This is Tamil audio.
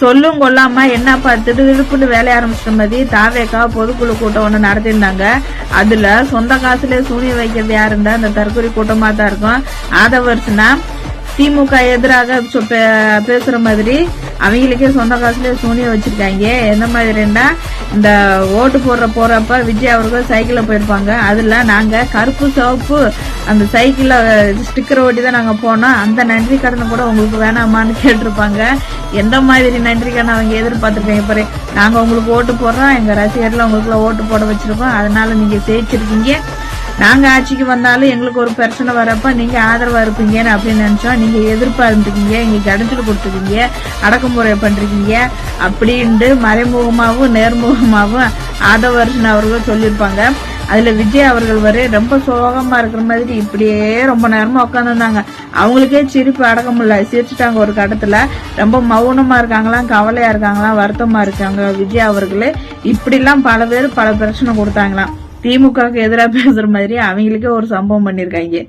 சொல்லும் கொள்ளாம என்னப்பா திடுதிடுப்புன்னு வேலைய ஆரம்பிச்சிட்ட மாதிரி தாவேக்கா பொதுக்குழு கூட்டம் ஒண்ணு நடத்திருந்தாங்க. அதுல சொந்த காசுல சூனியம் வைக்கிறது யாருந்தா அந்த தற்கொலை கூட்டமா தான் இருக்கும். ஆதவர்ஸ்னா திமுக எதிராக பேசுற மாதிரி அவங்களுக்கே சொந்த காசுல சூனியம் வச்சிருக்காங்க. எந்த மாதிரின்னா இந்த ஓட்டு போறப்ப விஜய் அவர்கள் சைக்கிள்ல போயிருப்பாங்க. அதுல நாங்க கருப்பு சிவப்பு அந்த சைக்கிள்ல ஸ்டிக்கர் ஓட்டி தான் நாங்க போனோம். அந்த நன்றி கடனை கூட உங்களுக்கு வேணாமான்னு கேட்டிருப்பாங்க. எந்த மாதிரி நன்றி கடன் அவங்க எதிர்பார்த்திருக்காங்க பாரு. நாங்க உங்களுக்கு ஓட்டு போடுறோம், எங்க ரசிகர்ல உங்களுக்குள்ள ஓட்டு போட வச்சிருக்கோம், அதனால நீங்க ஜெயிச்சிருக்கீங்க. நாங்க ஆட்சிக்கு வந்தாலும் எங்களுக்கு ஒரு பிரச்சனை வரப்ப நீங்க ஆதரவா இருப்பீங்கன்னு அப்படின்னு நினைச்சோம். நீங்க எதிர்ப்பா இருந்துருக்கீங்க, எங்களுக்கு இடைஞ்சல் கொடுத்துருக்கீங்க, அடக்குமுறை பண்றீங்க அப்படின்ட்டு மறைமுகமாவும் நேர்முகமாவும் ஆதவர்ஷன் அவர்கள் சொல்லியிருப்பாங்க. அதுல விஜய் அவர்கள் வரை ரொம்ப சோகமா இருக்கிற மாதிரி இப்படியே ரொம்ப நேரமா உட்காந்துருந்தாங்க. அவங்களுக்கே சிரிப்பு அடக்க முடியல, சிரிச்சுட்டாங்க ஒரு கட்டத்துல. ரொம்ப மௌனமா இருக்காங்களாம், கவலையா இருக்காங்களாம், வருத்தமா இருக்காங்க விஜய் அவர்களே. இப்படி எல்லாம் பல பேர் பல பிரச்சனை கொடுத்தாங்களாம். திமுகவுக்கு எதிராக பேசுற மாதிரி அவங்களுக்கே ஒரு சம்பவம் பண்ணிருக்காங்க.